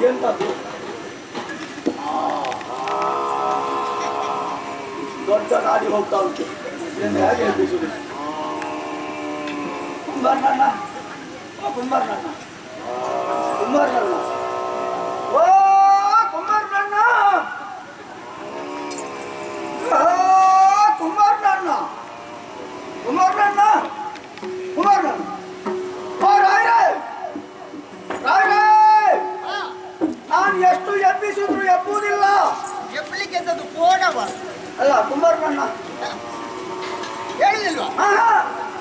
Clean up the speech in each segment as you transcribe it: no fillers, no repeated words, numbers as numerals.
ಎಂತದ್ದು ದೊಡ್ಡ ಗಾಡಿ ಹೋಗ್ತಾ ಉಂಟು. ಹೇಗೆ ಎಬ್ಬಿಸುದು? ಕುಂಬಾರಣ್ಣ, ಕುಂಬಾರಣ್ಣ, ಕುಂಬಾರಣ್ಣ, ಓ ಕುಂಬಾರಣ್ಣ, ಕುಂಬಾರಣ್ಣ, ಕುಂಬಾರಣ್ಣ, ಕುಂಬಾರಣ್ಣ, ಓ ರಾಯ್ರೆ, ರಾಯ್ರೆ, ನಾನು ಎಷ್ಟು ಎಬ್ಬಿಸಿದ್ರು ಎಬ್ಬುವುದಿಲ್ಲ. ಎಬ್ಬಲಿಕ್ಕೆ ಎಂತದ್ದು ಕೋಣವ ಅಲ್ಲ ಕುಂಬಾರಣ್ಣ ಹೇಳಿಲ್ವಾ?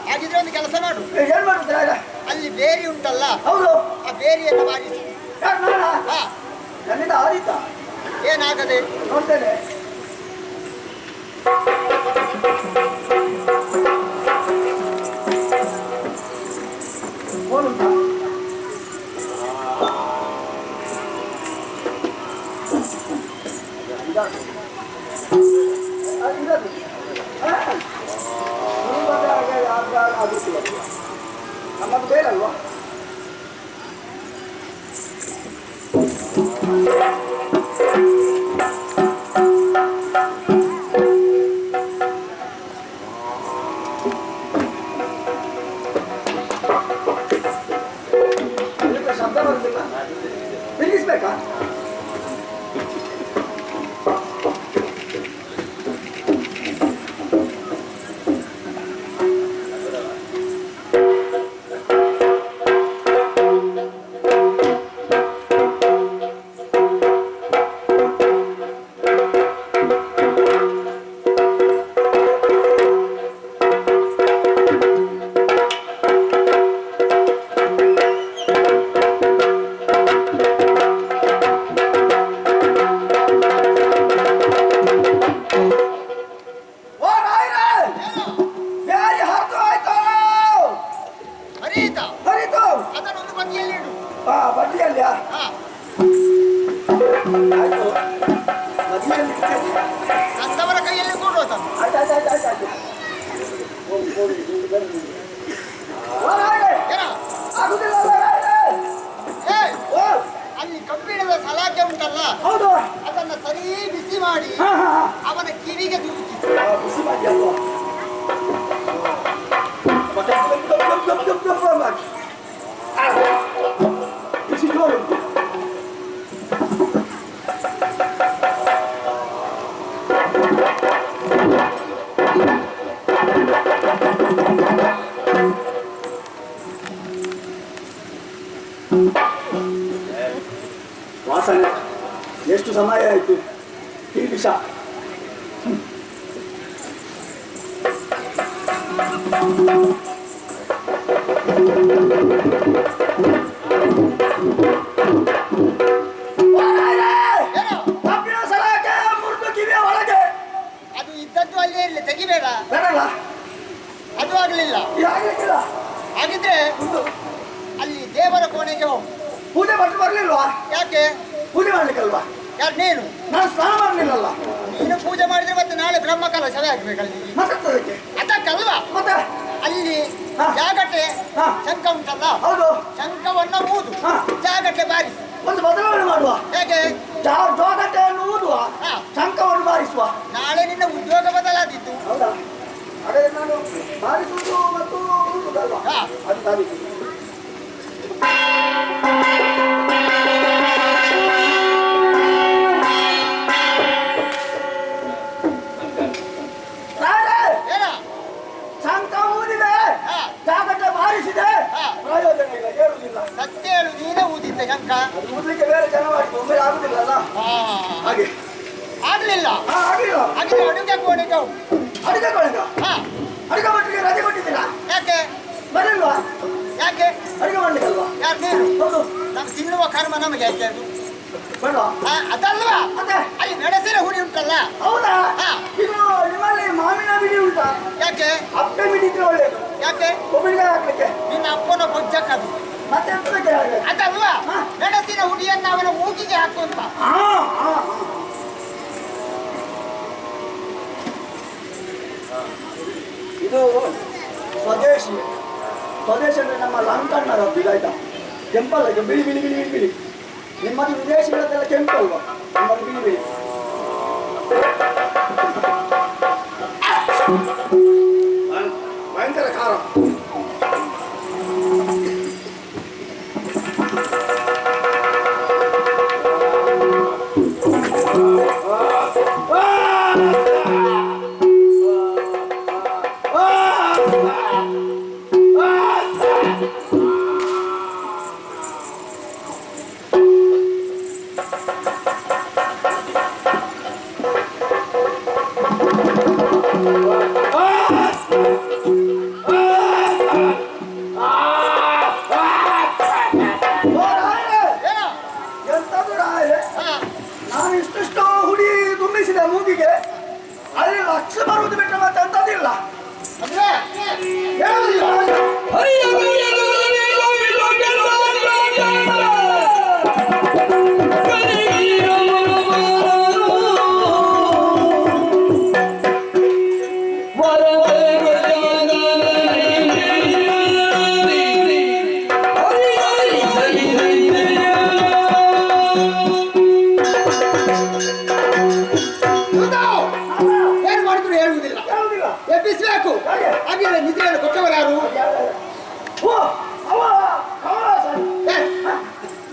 ಹಾಗಿದ್ರೆ ಒಂದು ಕೆಲಸ ಮಾಡು. ಏನ್ ಮಾಡುತ್ತಾರೆ? ಅಲ್ಲಿ ಬೇರಿ ಉಂಟಲ್ಲ, ಹೌದು, ಆ ಬೇರಿಯನ್ನು ಬಾರಿಸಿ. ನನ್ನಿಂದ ಆದೀತ ಏನಾಗದೆ ನೋಡ್ತೇನೆ. ನಮ್ಮದು ಬೇರಲ್ವಾ? ಶಬ್ದ ಬರುತ್ತಿಲ್ಲ, ತಿರುಗಿಸ್ಬೇಕಾ? ಅಂತವರ ಕೈಯಲ್ಲಿ ಕೊಡುವ ಅಲ್ಲಿ ಕಬ್ಬಿಣದ ಸಲಾಕೆ ಉಂಟಲ್ಲ, ಅದನ್ನ ಸರಿ ಬಿಸಿ ಮಾಡಿ ಅವನ ಕಿವಿಗೆ ತುರುಕಿ. ಬಿಸಿ ಮಾಡಿ ಅಲ್ವಾ? ಬಿಸಿ ಜೋರು. ವಾಸನೆ ಎಷ್ಟು ಸಮಯ ಆಯಿತು? ನಿಮಿಷ. ಕಬ್ಬಿಣ ಸಲಾಕೆ ಮುರಿದು ಕಿವಿಯ ಒಳಗೆ. ಅದು ಇದ್ದದ್ದು ಅಲ್ಲೇ ಇರಲಿ, ತೆಗಿಬೇಡ. ಬೇಡಲ್ಲ, ಅದು ಆಗಲಿಲ್ಲ. ಆಗಲಿಕ್ಕಿಲ್ಲ. ಹಾಗಿದ್ರೆ ಅಲ್ಲಿ ದೇವರ ಕೋಣೆಗೆ ಹೋಗು. ಪೂಜೆ ಮಾಡಿ ಬರ್ಲಿಲ್ವಾ? ಯಾಕೆ? ಪೂಜೆ ಮಾಡ್ಲಿಕ್ಕಲ್ವಾ? ಯಾರು ನೀನು? ನಾನು ಸ್ನಾನ ಮಾಡ್ಲಿಲ್ಲಲ್ಲ. ನೀನು ಪೂಜೆ ಮಾಡಿದ್ರೆ ಮತ್ತೆ ನಾಳೆ ಬ್ರಹ್ಮಕಲಶವೇ ಆಗ್ಬೇಕಲ್ಲಿ. ಮತ್ತೆ ಅದಕ್ಕಲ್ವಾ? ಮತ್ತೆ ಅಲ್ಲಿ ಜಾಗಟೆ ಶಂಖ ಉಂಟಲ್ಲ, ಹೌದು, ಶಂಖವನ್ನ ಊದು, ಜಾಗಟೆ ಬಾರಿಸಿ. ಒಂದು ಬದಲಾವಣೆ ಮಾಡುವ. ಹೇಗೆ? ಜಾಗಟೆಯನ್ನು ಊದುವ, ಶಂಖವನ್ನು ಬಾರಿಸುವ. ನಾಳೆ ನಿನ್ನ ಉದ್ಯೋಗ ಬದಲಾದಿತ್ತು. ಹೌದಾ? ಅದೇ ನಾನು ಬಾರಿಸುವುದು ಮತ್ತು ಊದುವುದಲ್ವಾ? ಅದು ಬಾರಿಸುವುದು. ಶಂಖ ಊದಿದೆ, ಜಾಗಟೆ ಬಾರಿಸಿದೆ, ಪ್ರಯೋಜನ ಇಲ್ಲ, ಹೇಳುವುದಿಲ್ಲ. ಸತ್ಯ ಹೇಳು, ನೀನೇ ಊದಿದ್ದೆ ಶಂಖ. ಅದು ಊದಲಿಕ್ಕೆ ಬೇರೆ ಜನ ಮಾಡಿ ಒಮ್ಮೆ ಆಗುದಿಲ್ಲಲ್ಲ, ಹಾಗೆ ಆಗ್ಲಿಲ್ಲ. ಆಗ್ಲಿಲ್ಲ. ಹಾಗಿದ್ರೆ ಅಡುಗೆ ಕೋಣೆಗೆ ಹೋಗು. ಅಡುಗೆ ಕೋಣೆಗ? ಅಡುಗೆ ಭಟ್ರಿಗೆ ರಜೆ ಕೊಟ್ಟಿದ್ದೀರಾ? ಯಾಕೆ ಬರಲ್ವಾ? ಯಾಕೆ? ಅಡುಗೆ ಮಾಡ್ಲಿಕ್ಕಲ್ವಾ? ಯಾರು ನೀನು? ಹೌದು. ನಾವು ತಿನ್ನುವ ಕರ್ಮ ನಮಗೆ ಯಾಕೆ ಅದು? ಬೇಡವಾ? ಅದಲ್ವಾ? ಮತ್ತೆ ಅಲ್ಲಿ ಮೆಣಸಿನ ಹುಡಿ ಉಂಟಲ್ಲ. ಹೌದಾ? ಇದು ನಿಮ್ಮಲ್ಲಿ ಮಾವಿನ ಬಿಡಿ ಉಂಟಾ? ಯಾಕೆ? ಅಪ್ಪೆ ಬಿಡಿದ್ರೆ ಒಳ್ಳೆಯದು. ಯಾಕೆ? ಒಬ್ಬರಿಗೆ ಹಾಕ್ಲಿಕ್ಕೆ. ನಿನ್ನ ಅಪ್ಪನ ಬೊಜ್ಜಕ್ಕದು. ಮತ್ತೆ ಎಂತ ಬೇಕಾದ್ರೆ ಅದಲ್ವಾ? ಮೆಣಸಿನ ಹುಡಿಯನ್ನು ಅವನ ಮೂಗಿಗೆ ಹಾಕುವಂತ. ಇದು ಸ್ವದೇಶಿ. ಸ್ವದೇಶಿ ಅಂದ್ರೆ ನಮ್ಮ ಲಂಕಣ್ಣರದ್ದು ಇದಾಯ್ತಾ? ಕೆಂಪಲ್ಲ, ಇದು ಬಿಳಿ ಬಿಳಿ ಬಿಳಿ ಬಿಳಿ ಬಿಳಿ. ನಿಮ್ಮದು ವಿದೇಶಿಗಳದ್ದೆಲ್ಲ ಕೆಂಪು ಅಲ್ವಾ? ನಮ್ಮದು ಬಿಳಿ ಬಿಳಿ. ಭಯಂಕರ ಖಾರ. ನಾನು ಇಷ್ಟು ಹುಡಿ ತುಂಬಿಸಿದ ಮೂಗಿಗೆ ಅಲ್ಲಿ ಲಕ್ಷ ಬರುವುದು ಬಿಟ್ಟ ಮತ್ತೆ ಅಂತದಿಲ್ಲ. ಅಂದ್ರೆ ಏನು ಮಾಡಿದ್ರು ಹೇಳುವುದಿಲ್ಲ, ಎಬ್ಬಿಸಬೇಕು. ಹಾಗೆ ನಿದ್ರೆಯನ್ನು ಕೊಟ್ಟವರು ಯಾರು?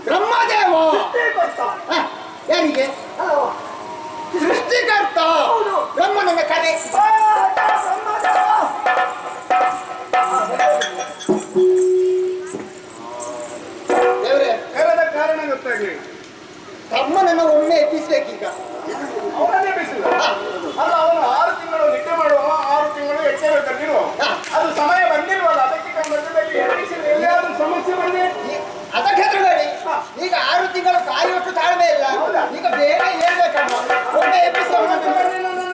ಬ್ರಹ್ಮದೇವ. ಯಾರಿಗೆ? ಸೃಷ್ಟಿಕರ್ತ ಬ್ರಹ್ಮನನ್ನ ಕರೆ. ದೇವರೇ, ಕರೆದ ಕಾರಣ ಗೊತ್ತಾಗ್ಲಿ. ಬ್ರಹ್ಮನನ್ನ ಒಮ್ಮೆ ಎಬ್ಬಿಸ್ಬೇಕೀಗ.